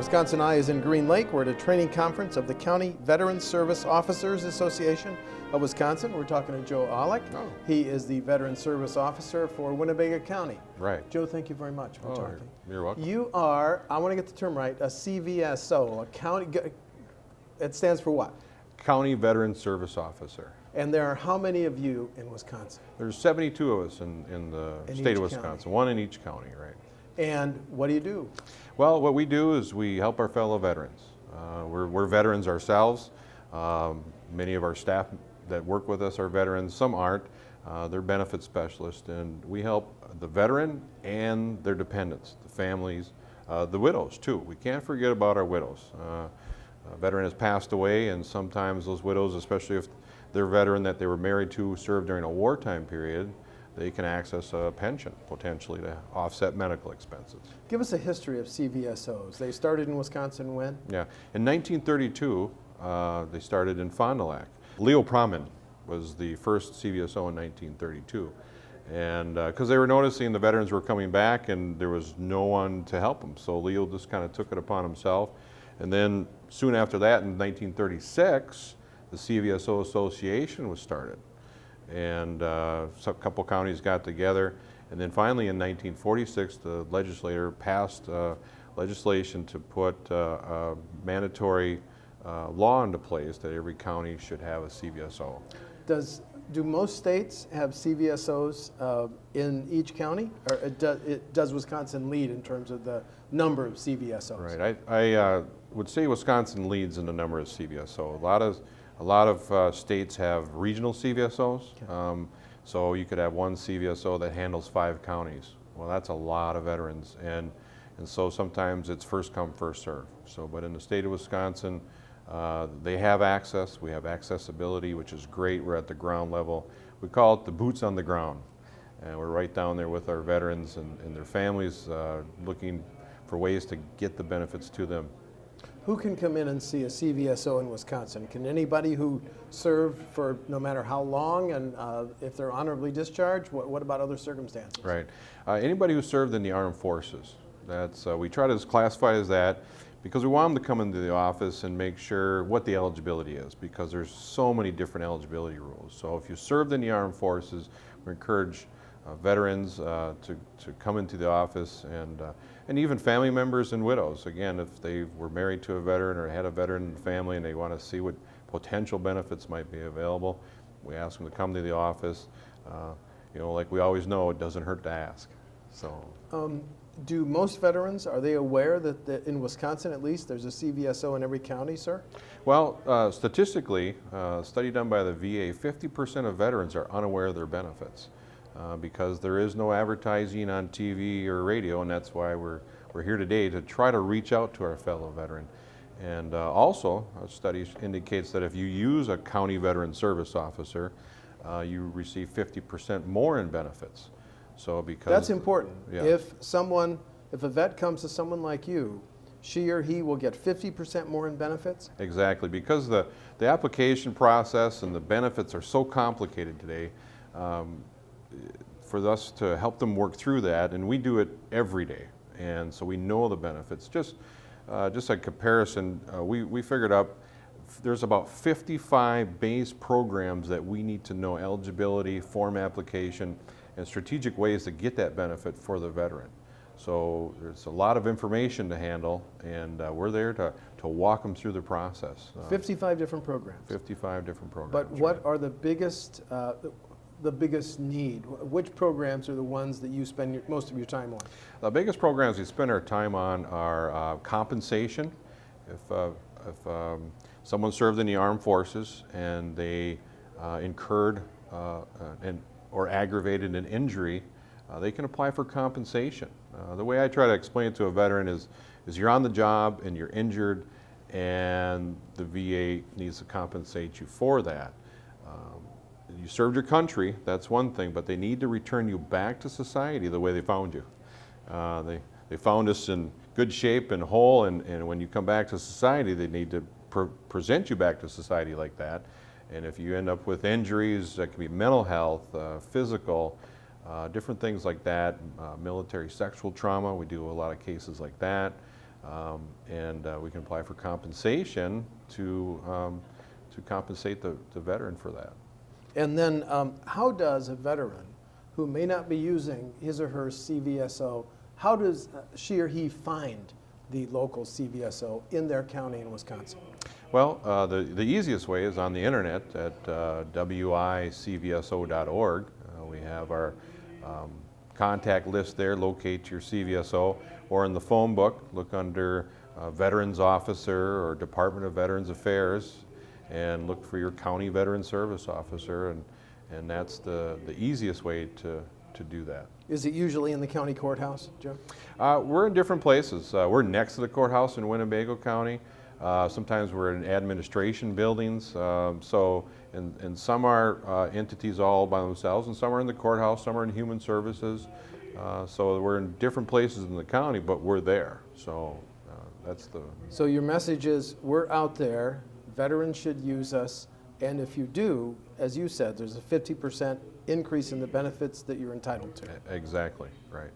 Wisconsin Eye is in Green Lake. We're at a training conference of the County Veteran Service Officers Association of Wisconsin. We're talking to Joe Aulik. Oh. He is the Veteran Service Officer for Winnebago County. Right. Joe, thank you very much for talking. You're welcome. You are, I want to get the term right, a CVSO, a county, it stands for what? County Veteran Service Officer. And there are how many of you in Wisconsin? There's 72 of us in the state of Wisconsin, county. one in each county, right? And what do you do? Well, what we do is we help our fellow veterans. We're veterans ourselves. Many of our staff that work with us are veterans, some aren't. They're benefit specialists, and we help the veteran and their dependents, the families, the widows too. We can't forget about our widows. A veteran has passed away, and sometimes those widows, especially if they're a veteran that they were married to, served during a wartime period, they can access a pension potentially to offset medical expenses. Give us a history of CVSOs. They started in Wisconsin when? Yeah, in 1932, they started in Fond du Lac. Leo Promin was the first CVSO in 1932. And because they were noticing the veterans were coming back and there was no one to help them. So Leo just kind of took it upon himself. And then soon after that, in 1936, the CVSO Association was started. And a couple counties got together. And then finally in 1946, the legislature passed legislation to put a mandatory law into place that every county should have a CVSO. Do most states have CVSOs in each county, or does Wisconsin lead in terms of the number of CVSOs? Right. I would say Wisconsin leads in the number of CVSO. A lot of states have regional CVSOs. Okay. So you could have one CVSO that handles 5 counties. Well, that's a lot of veterans, and so sometimes it's first come, first serve. So, but in the state of Wisconsin, they have access. We have accessibility, which is great. We're at the ground level. We call it the boots on the ground. And we're right down there with our veterans and their families, looking for ways to get the benefits to them. Who can come in and see a CVSO in Wisconsin? Can anybody who served for no matter how long, and if they're honorably discharged? What about other circumstances? Right. Anybody who served in the armed forces. That's we try to classify as that, because we want them to come into the office and make sure what the eligibility is, because there's so many different eligibility rules. So if you served in the armed forces, we encourage veterans to come into the office, and even family members and widows. Again, if they were married to a veteran or had a veteran in the family and they want to see what potential benefits might be available, we ask them to come to the office. You know, like we always know, it doesn't hurt to ask. So. Do most veterans, are they aware that in Wisconsin at least, there's a CVSO in every county, sir? Well, statistically, a study done by the VA, 50% of veterans are unaware of their benefits because there is no advertising on TV or radio, and that's why we're here today to try to reach out to our fellow veteran. And also, a study indicates that if you use a county veteran service officer, you receive 50% more in benefits. So because that's important. Yeah. If a vet comes to someone like you, she or he will get 50% more in benefits? Exactly, because the application process and the benefits are so complicated today, for us to help them work through that, and we do it every day, and so we know the benefits. Just a comparison, we figured out there's about 55 base programs that we need to know: eligibility, form application, and strategic ways to get that benefit for the veteran. So there's a lot of information to handle, and we're there to walk them through the process. 55 different programs. 55 different programs. But what are the biggest need? Which programs are the ones that you spend most of your time on? The biggest programs we spend our time on are compensation. If someone served in the armed forces and they incurred or aggravated an injury, they can apply for compensation. The way I try to explain it to a veteran is you're on the job and you're injured, and the VA needs to compensate you for that. You served your country, that's one thing, but they need to return you back to society the way they found you. They found us in good shape and whole, and when you come back to society, they need to present you back to society like that. And if you end up with injuries, that can be mental health, physical, different things like that, military sexual trauma, we do a lot of cases like that. and we can apply for compensation to compensate the veteran for that. And then how does a veteran who may not be using his or her CVSO, how does she or he find the local CVSO in their county in Wisconsin? Well, the easiest way is on the internet at wicvso.org. We have our contact list there, locate your CVSO, or in the phone book, look under Veterans Officer or Department of Veterans Affairs and look for your County Veteran Service Officer, and that's the easiest way to do that. Is it usually in the county courthouse, Joe? We're in different places. We're next to the courthouse in Winnebago County. Sometimes we're in administration buildings. And some are entities all by themselves, and some are in the courthouse, some are in human services. So we're in different places in the county, but we're there. So that's the... So your message is, we're out there, veterans should use us, and if you do, as you said, there's a 50% increase in the benefits that you're entitled to. Exactly, right.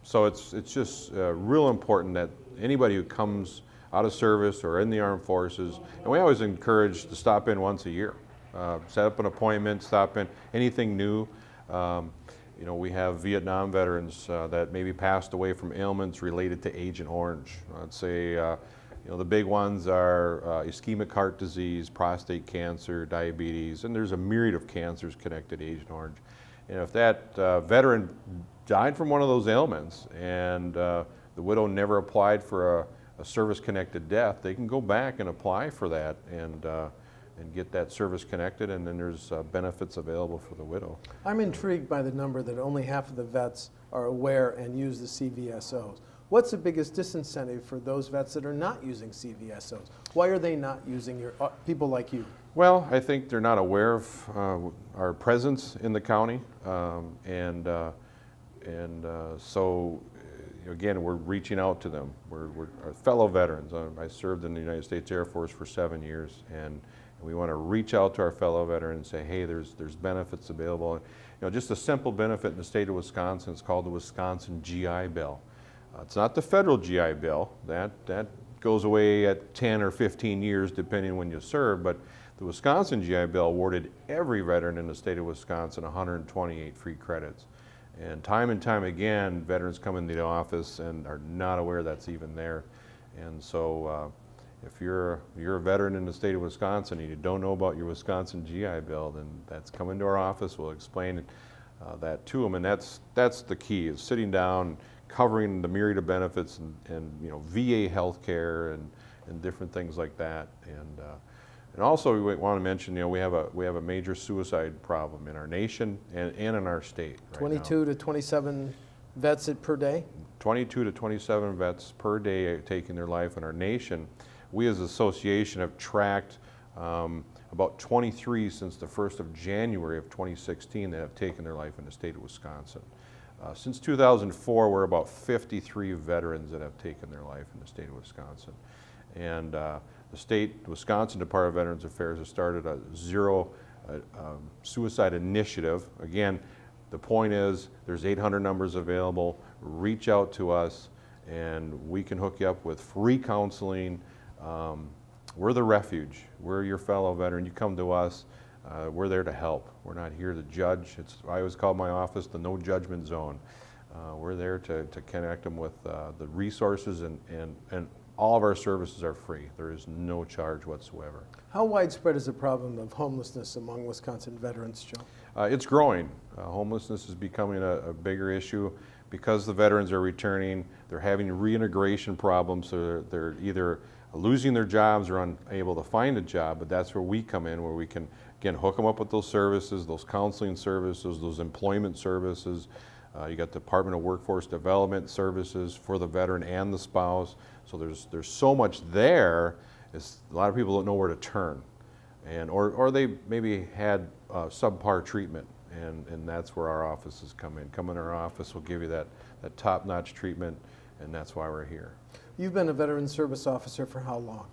So it's just real important that anybody who comes out of service or in the armed forces, and we always encourage to stop in once a year. Set up an appointment, stop in, anything new. You know, we have Vietnam veterans that maybe passed away from ailments related to Agent Orange. I'd say, you know, the big ones are ischemic heart disease, prostate cancer, diabetes, and there's a myriad of cancers connected to Agent Orange. And if that veteran died from one of those ailments and the widow never applied for a service-connected death, they can go back and apply for that and get that service-connected, and then there's benefits available for the widow. I'm intrigued by the number that only half of the vets are aware and use the CVSOs. What's the biggest disincentive for those vets that are not using CVSOs? Why are they not using your people like you? Well, I think they're not aware of our presence in the county, so again, we're reaching out to them. We're our fellow veterans. I served in the United States Air Force for 7 years, and we want to reach out to our fellow veterans and say, hey, there's benefits available. You know, just a simple benefit in the state of Wisconsin, it's called the Wisconsin GI Bill. It's not the federal GI Bill. That goes away at 10 or 15 years, depending on when you serve, but the Wisconsin GI Bill awarded every veteran in the state of Wisconsin 128 free credits. And time again, veterans come into the office and are not aware that's even there. And so if you're a veteran in the state of Wisconsin and you don't know about your Wisconsin GI Bill, then that's come into our office. We'll explain that to them. And that's the key, is sitting down, covering the myriad of benefits and you know, VA health care and different things like that. And also we want to mention, you know, we have a major suicide problem in our nation and in our state right 22 to 27 vets per day? 22 to 27 vets per day taking their life in our nation. We as an association have tracked about 23 since the 1st of January of 2016 that have taken their life in the state of Wisconsin. Since 2004, we're about 53 veterans that have taken their life in the state of Wisconsin. And the Wisconsin Department of Veterans Affairs has started a zero suicide initiative. Again, the point is there's 800 numbers available. Reach out to us and we can hook you up with free counseling. We're the refuge. We're your fellow veteran. You come to us. We're there to help. We're not here to judge. I always call my office the no judgment zone. We're there to connect them with the resources, and all of our services are free. There is no charge whatsoever. How widespread is the problem of homelessness among Wisconsin veterans, Joe? It's growing. Homelessness is becoming a bigger issue because the veterans are returning. They're having reintegration problems. So they're either losing their jobs or unable to find a job, but that's where we come in, where we can, again, hook them up with those services, those counseling services, those employment services. You got the Department of Workforce Development services for the veteran and the spouse. So there's so much there. A lot of people don't know where to turn, or they maybe had subpar treatment, and that's where our offices come in. Come in our office, we'll give you that top-notch treatment, and that's why we're here. You've been a veteran service officer for how long?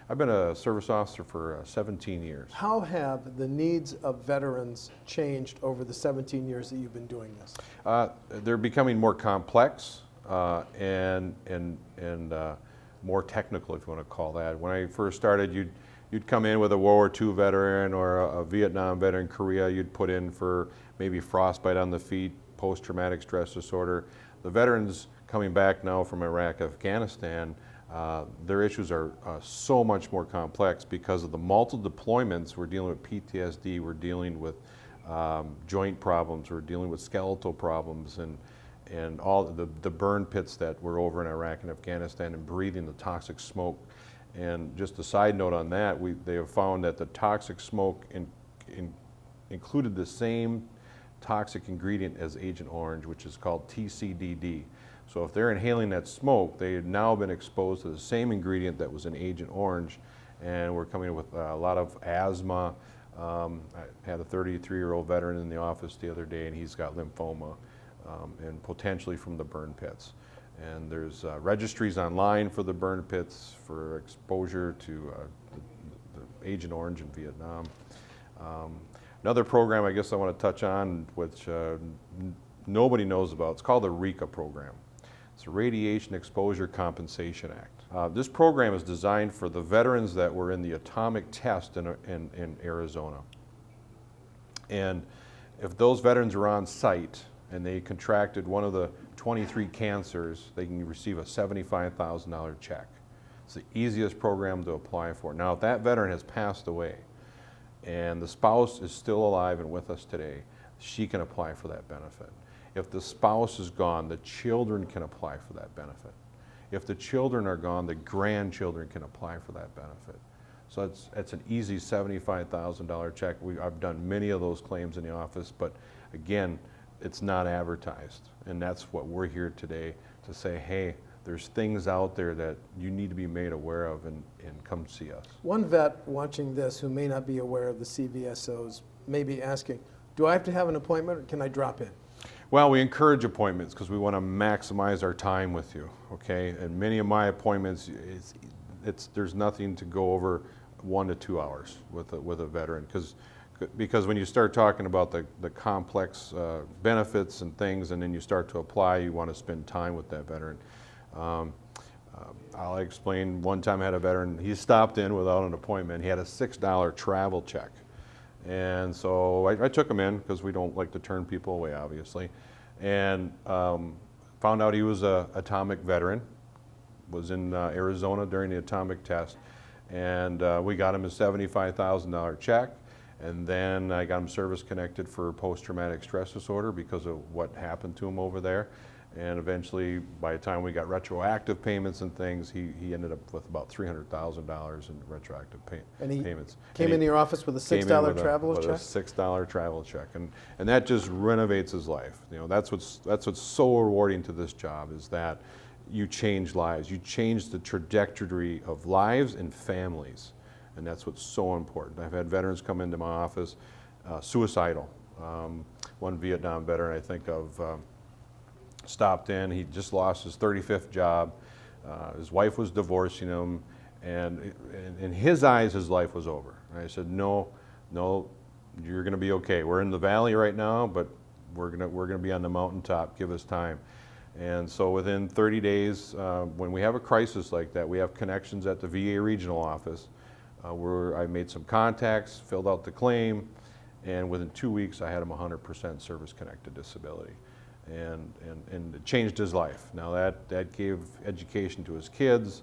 I've been a service officer for 17 years. How have the needs of veterans changed over the 17 years that you've been doing this? They're becoming more complex. and more technical, if you want to call that. When I first started, you'd come in with a World War II veteran or a Vietnam veteran, Korea, you'd put in for maybe frostbite on the feet, post-traumatic stress disorder. The veterans coming back now from Iraq, Afghanistan, their issues are so much more complex because of the multiple deployments. We're dealing with PTSD, we're dealing with joint problems, we're dealing with skeletal problems, and all the burn pits that were over in Iraq and Afghanistan, and breathing the toxic smoke. And just a side note on that, they have found that the toxic smoke included the same toxic ingredient as Agent Orange, which is called TCDD. So if they're inhaling that smoke, they have now been exposed to the same ingredient that was in Agent Orange, and we're coming with a lot of asthma. I had a 33-year-old veteran in the office the other day, and he's got lymphoma, and potentially from the burn pits. And there's registries online for the burn pits for exposure to the Agent Orange in Vietnam. Another program I guess I want to touch on, which nobody knows about, it's called the RECA program. It's a Radiation Exposure Compensation Act. This program is designed for the veterans that were in the atomic test in Arizona. And if those veterans are on site and they contracted one of the 23 cancers, they can receive a $75,000 check. It's the easiest program to apply for. Now, if that veteran has passed away and the spouse is still alive and with us today, she can apply for that benefit. If the spouse is gone, the children can apply for that benefit. If the children are gone, the grandchildren can apply for that benefit. So it's an easy $75,000 check. I've done many of those claims in the office, but again, it's not advertised. And that's what we're here today to say, hey, there's things out there that you need to be made aware of, and come see us. One vet watching this who may not be aware of the CVSOs may be asking, do I have to have an appointment or can I drop in? Well, we encourage appointments because we want to maximize our time with you, okay? And many of my appointments, there's nothing to go over 1 to 2 hours with a veteran, because when you start talking about the complex benefits and things, and then you start to apply, you want to spend time with that veteran. I'll explain, one time I had a veteran, he stopped in without an appointment. He had a $6 travel check. And so I took him in because we don't like to turn people away, obviously, and found out he was an atomic veteran, was in Arizona during the atomic test, and we got him a $75,000 check, and then I got him service connected for post-traumatic stress disorder because of what happened to him over there. And eventually, by the time we got retroactive payments and things, he ended up with about $300,000 in retroactive payments. Came into your office with a $6 travel check? With a $6 travel check, and that just renovates his life. You know, that's what's so rewarding to this job, is that you change lives. You change the trajectory of lives and families, and that's what's so important. I've had veterans come into my office suicidal. One Vietnam veteran I think of. Stopped in, he just lost his 35th job, his wife was divorcing him, and in his eyes his life was over. I said, no, you're going to be okay. We're in the valley right now, but we're going to be on the mountaintop. Give us time. And so within 30 days, when we have a crisis like that, we have connections at the VA regional office where I made some contacts, filled out the claim, and within 2 weeks I had him 100% service-connected disability. And it changed his life. Now that gave education to his kids.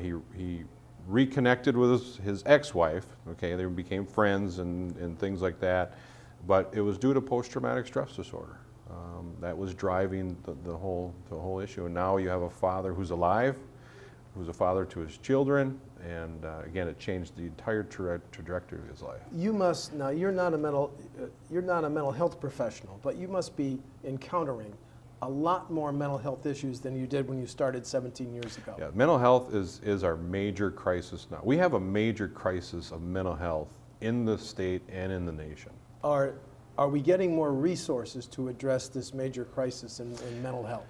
He reconnected with his ex-wife. Okay, they became friends and things like that. But it was due to post-traumatic stress disorder. That was driving the whole issue. And now you have a father who's alive, who's a father to his children, and again, it changed the entire trajectory of his life. You must, now you're not a mental health professional, but you must be encountering a lot more mental health issues than you did when you started 17 years ago. Yeah, mental health is our major crisis now. We have a major crisis of mental health in the state and in the nation. Are we getting more resources to address this major crisis in mental health?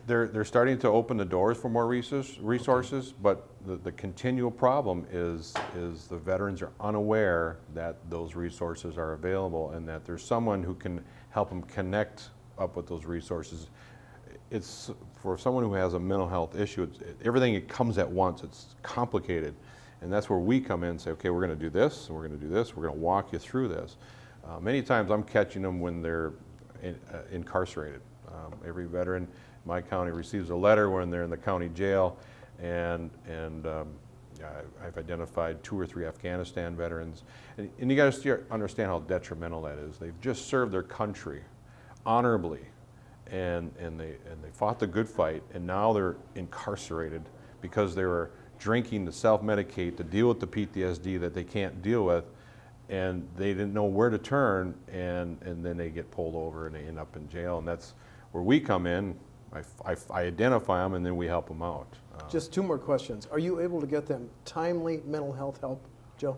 They're starting to open the doors for more resources, but the continual problem is the veterans are unaware that those resources are available and that there's someone who can help them connect up with those resources. it's for someone who has a mental health issue, everything it comes at once, it's complicated. And that's where we come in and say, okay, we're going to do this, and we're going to do this, we're going to walk you through this. Many times I'm catching them when they're incarcerated. Every veteran in my county receives a letter when they're in the county jail, and I've identified 2 or 3 Afghanistan veterans. And you got to understand how detrimental that is. They've just served their country honorably, and they fought the good fight, and now they're incarcerated because they were drinking to self-medicate to deal with the PTSD that they can't deal with, and they didn't know where to turn, and then they get pulled over and they end up in jail. And that's where we come in. I identify them, and then we help them out. Just 2 more questions. Are you able to get them timely mental health help, Joe?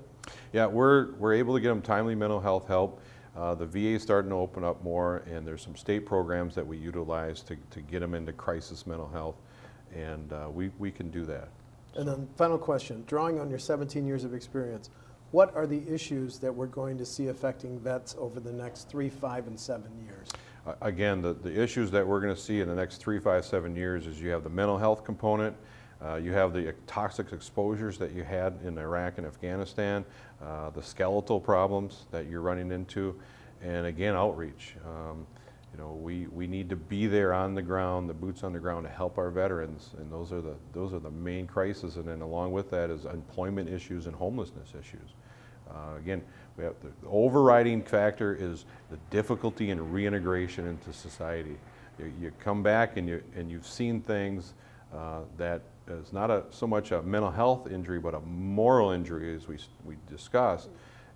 Yeah, we're able to get them timely mental health help. The VA is starting to open up more, and there's some state programs that we utilize to get them into crisis mental health, and we can do that. And then final question, drawing on your 17 years of experience, what are the issues that we're going to see affecting vets over the next 3, 5, and 7 years? Again, the issues that we're going to see in the next 3, 5, 7 years is you have the mental health component, you have the toxic exposures that you had in Iraq and Afghanistan, the skeletal problems that you're running into, and again, outreach. You know, we need to be there on the ground, the boots on the ground, to help our veterans, and those are the main crises. And then along with that is employment issues and homelessness issues. Again, we have the overriding factor is the difficulty in reintegration into society. You come back and you've seen things that is not so much a mental health injury, but a moral injury, as we discussed.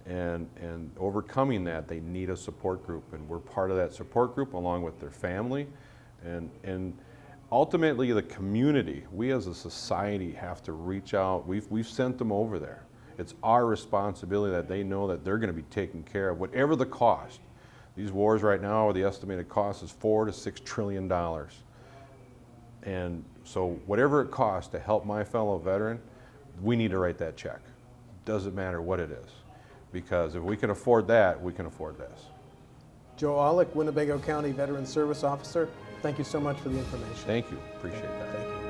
And overcoming that, they need a support group, and we're part of that support group along with their family, and ultimately the community. We as a society have to reach out. We've sent them over there. It's our responsibility that they know that they're going to be taken care of, whatever the cost. These wars right now, the estimated cost is $4 to $6 trillion, and so whatever it costs to help my fellow veteran, we need to write that check. Doesn't matter what it is. Because if we can afford that, we can afford this. Joe Aulik, Winnebago County Veteran Service Officer, thank you so much for the information. Thank you. Appreciate that. Thank you.